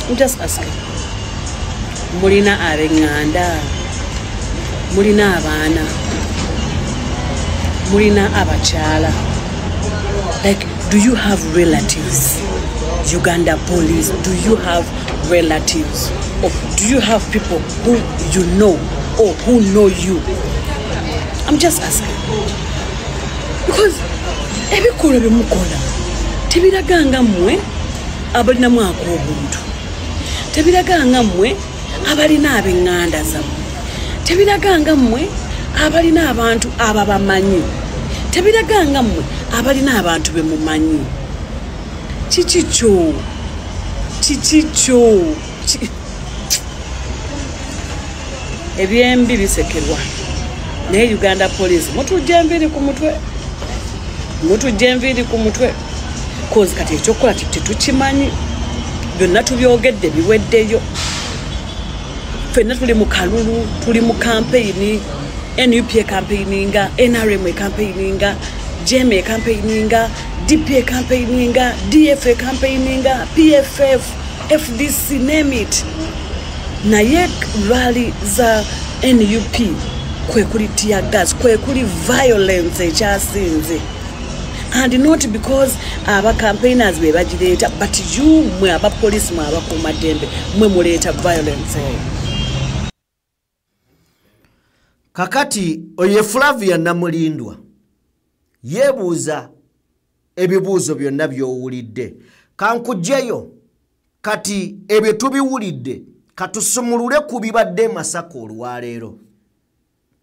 Speaker 16: I'm just asking. Mulina ab'enganda. Mulina abaana. Mulina abakyala. Like, do you have relatives? Uganda Police, do you have relatives? Or do you have people who you know or who know you? I'm just asking. Because ebikulu bimukola tebiraganga mmwe abalina mwako obuntu. Tebiraganga mmwe abalina ab'enganda zammwe. Tebiraganga mmwe abalina abantu ababamanyi. Tebiraganga mmwe abalina abantu bemumanyi. Chichicho. Ebyembi bisekerwa. Naye Uganda Police mutujja enviri ku mutwe. Kozi kati ekyokola tetukimanyi. Byonna tubyogedde biweddeyo. Fenna tuli mu kalulu, tuli mu campaign, NUP campaigninga, NRM campaigninga, JM campaigninga, DP campaigninga, DFA campaigninga, PFF, FDC, name it. Naye rally za NUP kwe kuli tear gas, kwe kuli violence ekyasinze. And not because aba campaigners be bagireta, but you mwe aba police mwe aba kumadembe mwe muleta violence.
Speaker 3: Kakati oye Flavia Namulindwa yebuuza ebibuuzo byonna by'owulidde. Kankujjeyo kati ebyo tubiwulidde katusumulule ku bibadde Masaka olwaleero.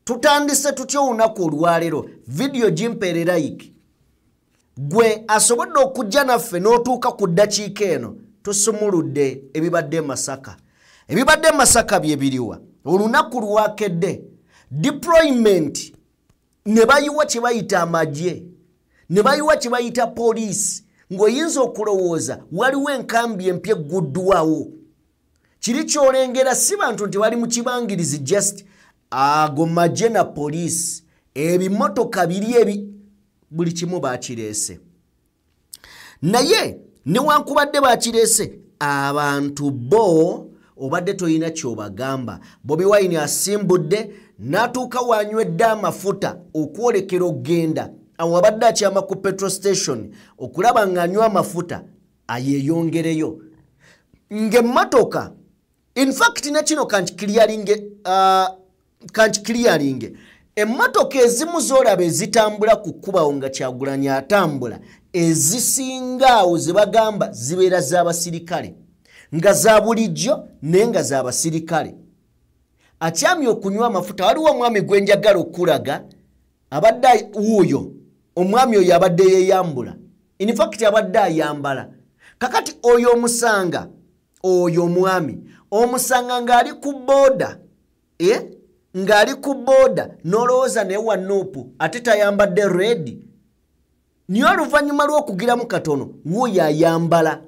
Speaker 3: Tutandise tutya olunaku olwaleero video jimpeerera like. Gwe asobodde okujja naffe n'otuuka ku ddakiika eno tusumuludde ebibadde Masaka. Ebibadde Masaka bye biriwa olunaku lwakedde. Deployment ne bayiwa kye bayita amagye, ne bayiwa kye bayita police, ng'oyinza okulowooza waliwo enkambi empya egguddwawo. Kiri kyolengera si bantu nti bali mu kibangirizi just ago magye na police, ebimotoka biri buli kimu bakireese. Naye newankubadde bakireese abantu bo obadde toyina kyobagamba. Bobi Wine asimbudde natuuka wanywedde amafuta okwolekera okgenda awo abadde akyama ku petrol station okulaba ng'anywa amafuta ayeyongereyo ng'emmotoka. In fact nekino kankikiriyalinge emmotoka ezimu z'olaba ezitambula ku kkubawo nga Kyagulanyi atambula ezisinga awo ze bagamba zibeera z'abasirikale nga za bulijjo naye nga z'abasirikale. Akyamye okunywa amafuta waliwo omwami gwe njagala okulaga abadde wuuyo omwami oyo abadde yeeyambula. In fact abadde ayambala. Kakati oyo omusanga oyo omwami omusanga ng'ali ku booda ng'ali ku booda n'olowooza naye wa Nuupu ate tayambadde red. Niyo oluvannyuma lw'okugiramu katono wuuyo ayambala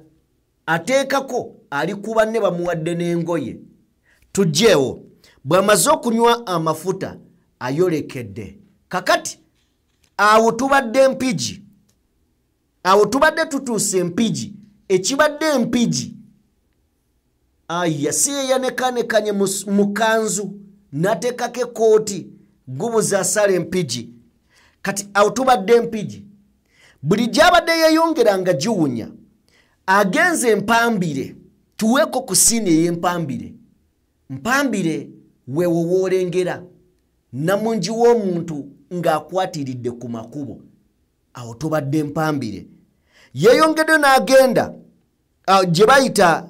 Speaker 3: ateekako ali ku banne bamuwadde n'engoye. Tujjeewo bw'amaze okunywa amafuta ayolekedde. Kakati awo tubadde empigi, awo tubadde tutuuse empigi. Ekibadde empigi aya si yeyanekaanekanye mu kanzu n'ateekako ekooti gubuza asala empigi. Kati awo tubadde empigi buli gy'abadde yeeyongeranga giwunya agenze empambire. Tuweeko ku siini ey'empambire. Mpambire weewo woolengera namungi w'omuntu ng'akwatiridde ku makubo. Awo tubadde empambire yeeyongedde n'agenda gye bayita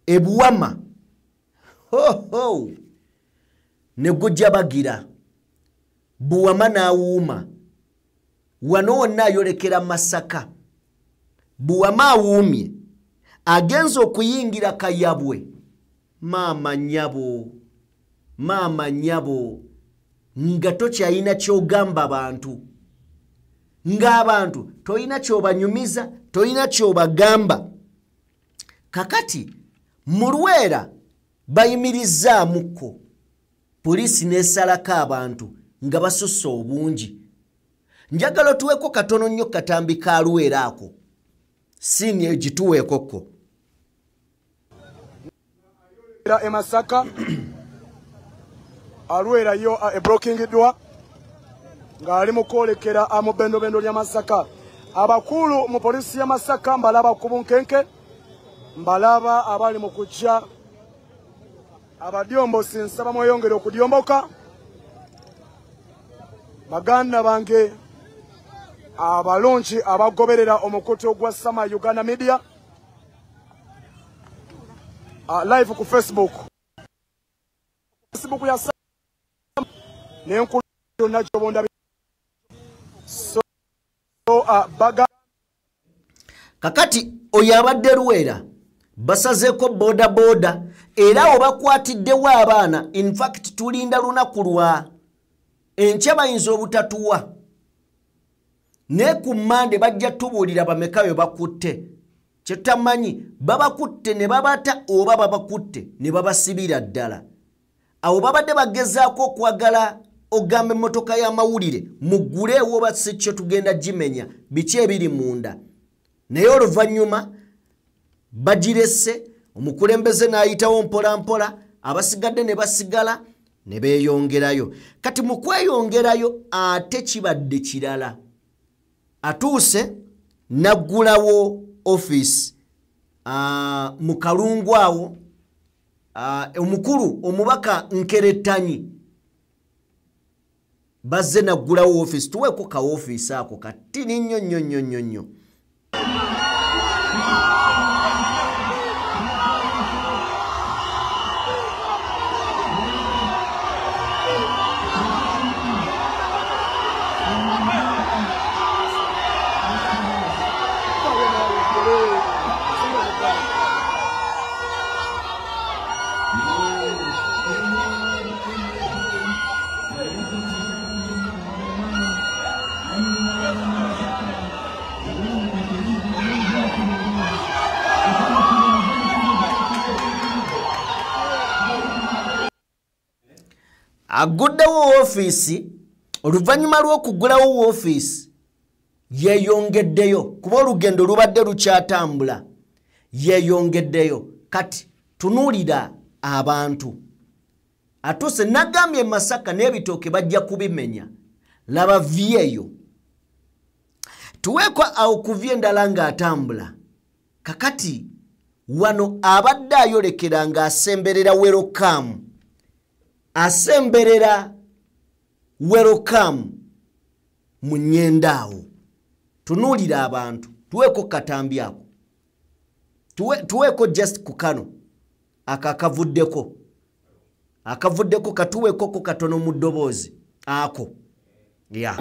Speaker 3: ebuwama ne gujja bagira buwama n'awuuma wano wonna ayolekera Masaka buwama awuumye agenza okuyingira Kayabwe maama nyabo nga tokyalina kyogamba abantu ng'abantu tolina kyobanyumiza tolina kyobagamba kakati mu Lwera bayimirizaamuko poliisi nesalako abantu nga basussa obungi njagala tuweeko katono nnyo katambi ka Lwera ako sini egituweekoko
Speaker 17: e Masaka Alwera yo ebrokingiddwa ng'ali mu kwolekera mu bendobendo lya Masaka abakulu mu polisi ya Masaka mbalaba ku bunkenke mbalaba abali mu kujja abadyombo sinsaba mweyongere okudyomboka baganda bange abalonchi abagoberera omukutu gwa Sama Uganda Media live ku Facebook ya Sama nenkulu nacho bonda so baga
Speaker 3: kakati oyo abadde Lwera basazeeko boda era obakwatiddewo abaana in fact tulinda lunaku lwa enkya bayinza obutatuwa ne ku Mande bajja tubuulira bameka we bakutte kyetamanyi babakutte ne babata oba babakutte ne babasibira ddala awo babadde bagezaako okwagala ogambe emmotoka y'amawulire mugguleewo basikyo tugenda gimenya biki ebiri munda naye oluvannyuma bagirese omukulembeze n'ayitawo mpolampola abasigadde ne basigala ne beeyongerayo kati mu kweyongerayo ate kibadde kirala atuuse naggulawo office mu Kalungu awo omukulu omubaka Nkeretanyi bazze naggulawo office tuweeko ka office ako katini nnyo aguddewo office oluvannyuma lw'okugulawo office yeeyongeddeyo kuba olugendo lubadde lukyatambula yeeyongeddeyo kati tunuulira abantu atuuse nagambye Masaka n'ebitooke bajja kubimenya laba vyeyo tuweeko awo ku vye endala ng'atambula kakati wano abadde ayolekera ng'asemberera Welcome asemberera Welcome mu Nnyendaawo tunuulira abantu tuweeko katambi ako tuweeko just ku kano akavuddeko katuweekoko katono mu ddoboozi ako ya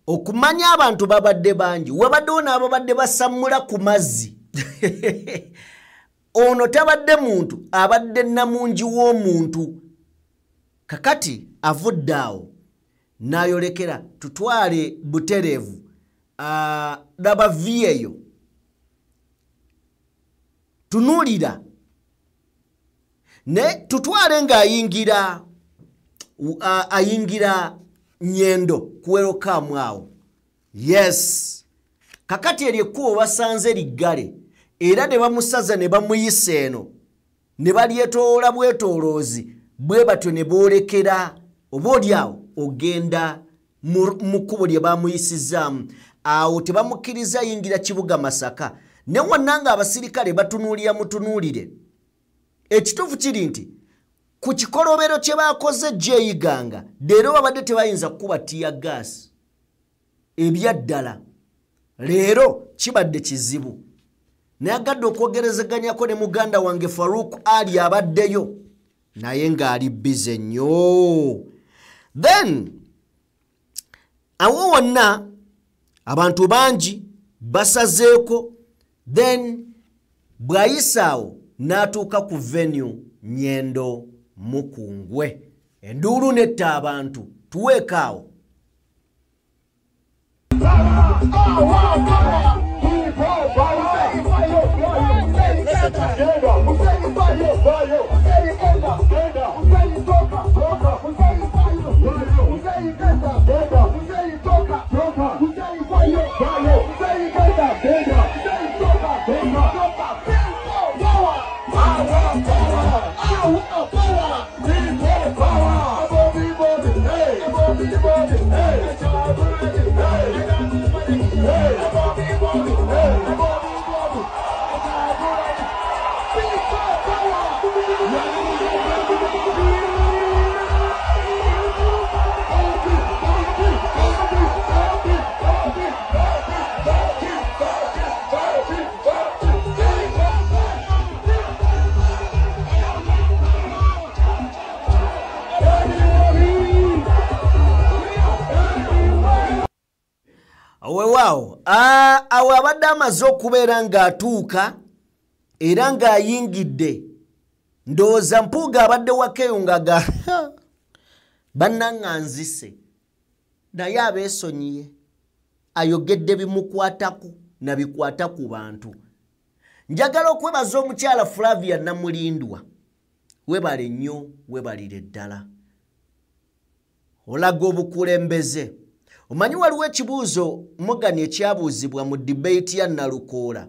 Speaker 3: okumanya abantu babadde bangi wabaddewo n'ababadde basamula ku mazzi ono tabadde muntu abadde namungi w'omuntu kakati avudde awo n'ayolekera tutwale Butereevu laba vyeyo tunuulira ne tutwale ng'ayingira Nyendo ku Welcome awo yes kakati eryekkubo basanze liggale era ne bamusaza ne bamuyisa eno ne balyetoola bwetooloozi bwe batyo ne boolekera oboolyawo ogenda mu kkubo lye bamuyisizaamu awo tebamukkiriza yingira kibuga Masaka ne wonna ng'abasirikale batunuulira mutunuulire. Ekituufu kiri nti ku kikolobero kye baakoze gyeyiganga leero babadde tebayinza kukuba tiya gaasi ebyaddala leero kibadde kizibu. Nayagadde okwogerezeganyako ne muganda wange Farouk Ali abaddeyo naye ng'ali bize nnyo. Then awo wonna abantu bangi basazeeko. Then bw'ayisaawo n'atuuka ku venue Nyendo Mukungwe. Enduulu netta abantu tuweekaawo. Weewaawo awo abadde amaze okubeera ng'atuuka era ng'ayingidde ndowooza Mpuuga abadde wakeyungaga bannaŋŋanzise naye abeesonyiye ayogedde bimukwatako na bikwata ku bantu. Njagala okwebaza omukyala Flavia Namulindwa. Webale nnyo webalire ddala. Olaga obukulembeze. Omanyi waliwo ekibuuzo Morgan ekyabuuzibwa mu debate ya Nalukoola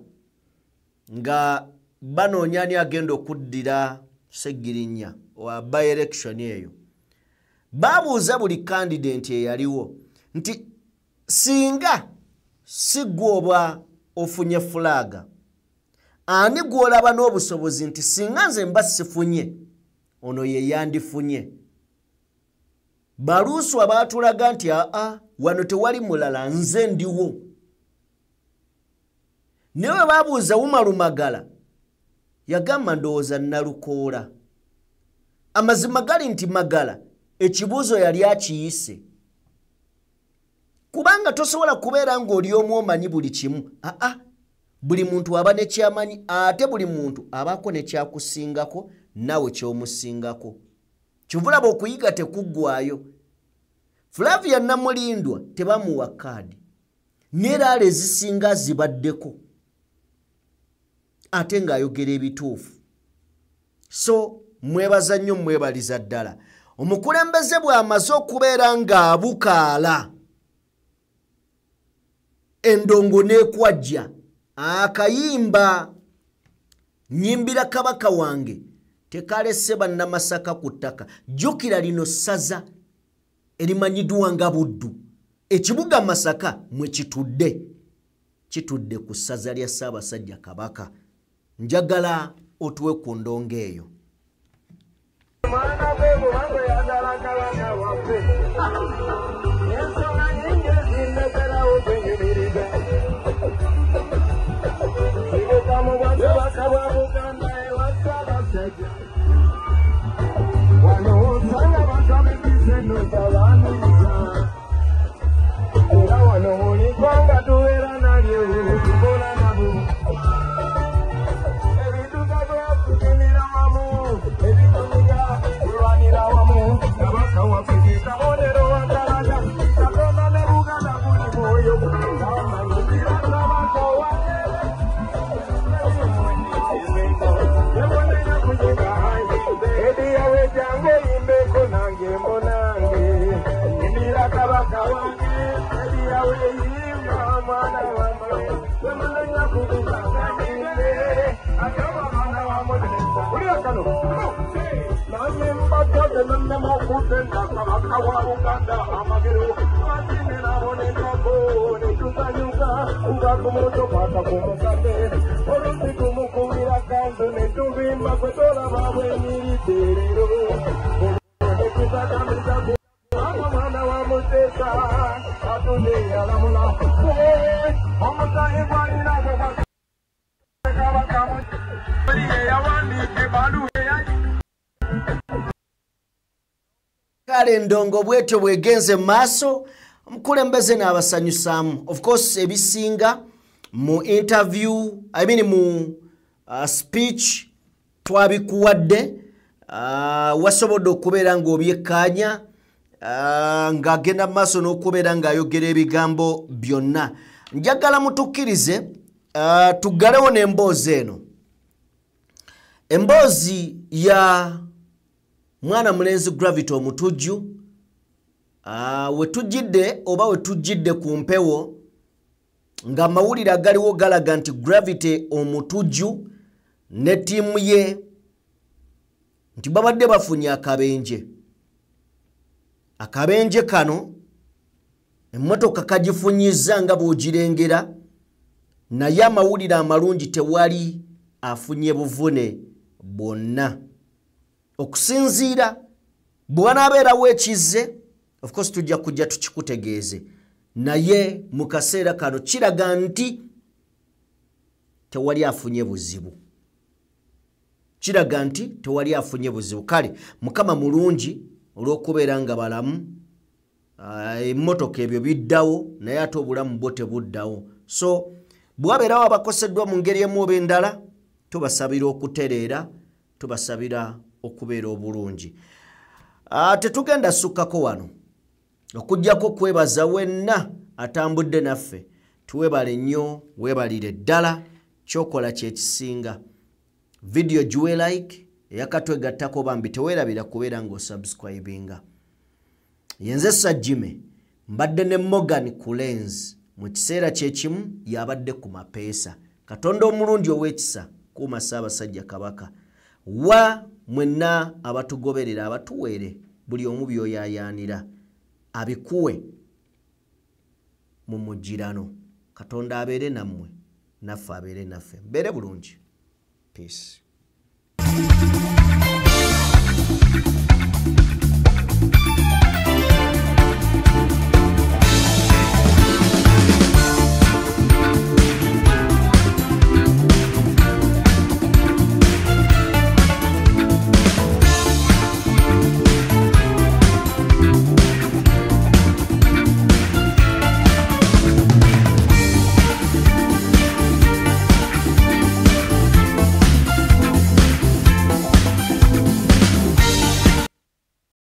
Speaker 3: nga banoonya ani agenda okuddira Ssegirinnya wa by-election eyo. Baabuuza buli candidate eyaliwo nti singa si gwoba ofunye fulaga ani gwolaba n'obusobozi nti singa nze mba sifunye ono ye yandifunye. Baluusu abaatulaga nti wano tewali mulala nze ndiwo. Newe baabuuza Umaru Magala yagamba ndowooza Nalukoola. Amazima gali nti Magala ekibuuzo yali akiyise. Kubanga tosobola kubeera ng'oli omu omanyi buli kimu. Buli muntu aba ne kyamanyi ate buli muntu abaako ne kyakusingako nawe ky'omusingako. Kivulaba okuyiga tekuggwaayo. Flavia Namulindwa tebamuwa kaadi. N'eraala ezisinga zibaddeko. Ate ng'ayogera ebituufu. So mwebaza nnyo mwebaliza ddala. Omukulembeze bw'amaze okubeera ng'abukaala. Endongo n'ekwajja. Akayimba nyimbira kabaka wange tekalese bannamasaka ku ttaka. Jjukira lino ssaza erimanyiddwa nga Buddu. Ekibuga Masaka mwe kitudde ku ssaza lya Ssaabasajja Kabaka. Njagala otuwe ku ndongo eyo. Kale ndongo bwetyo bwegenze maaso mukulembeze n'abasanyusaamu. Of course ebisinga mu interview mu speech twabikuwadde wasobodde okubeera ng'obyekkaanya ng'agenda mu maaso n'okubeera ng'ayogera ebigambo byonna. Njagala mutukkirize tuggalewo n'emboozi eno. Emboozi ya mwana mulenzi Gravity omutujju wetujjidde oba wetujjidde ku mpewo nga amawulire agaliwo galaga nti Gravity omutujju ne ttiimu ye nti babadde bafunye akabenje. Akabenje kano emmotoka kagifunyizza nga bw'ogirengera, naye amawulire amalungi tewali afunye buvune bwonna. Okusinziira bw'anaabeerawo ekizze, of course tujja kujja tukikutegeeze, naye mu kaseera kano kiraga nti tewali afunye buzibu. Kiraga nti tewali afunye buzibu. Kale Mukama mulungi olw'okubeera nga balamu, emmotoka ebyo biddawo, naye ate obulamu bwo tebuddawo. So bwabeerawo abakoseddwa mu ngeri emu oba endala, tubasabira okutereera, tubasabira okubeera obulungi. Tetugenda sukkako wano okujjako kwebaza wenna atambudde naffe. Tuwebale nnyo, weebalire ddala, kyokola kyekisinga. Video giwe like, eyakatwegattako bambi teweerabira kubeera ng'osubscribinga. Yenze Sajjime mbadde ne Morgan Kulenz mu kiseera kyekimu yabadde ku mapeesa. Katonda omulungi ow'ekisa kuuma Ssaabasajja Kabaka. Wa mwenna abatugoberera abatuweere buli omu by'oyaayaanira abikuwe mu mujjirano. Katonda abeere nammwe, naffe abeere naffe. Mbeere bulungi. Peace.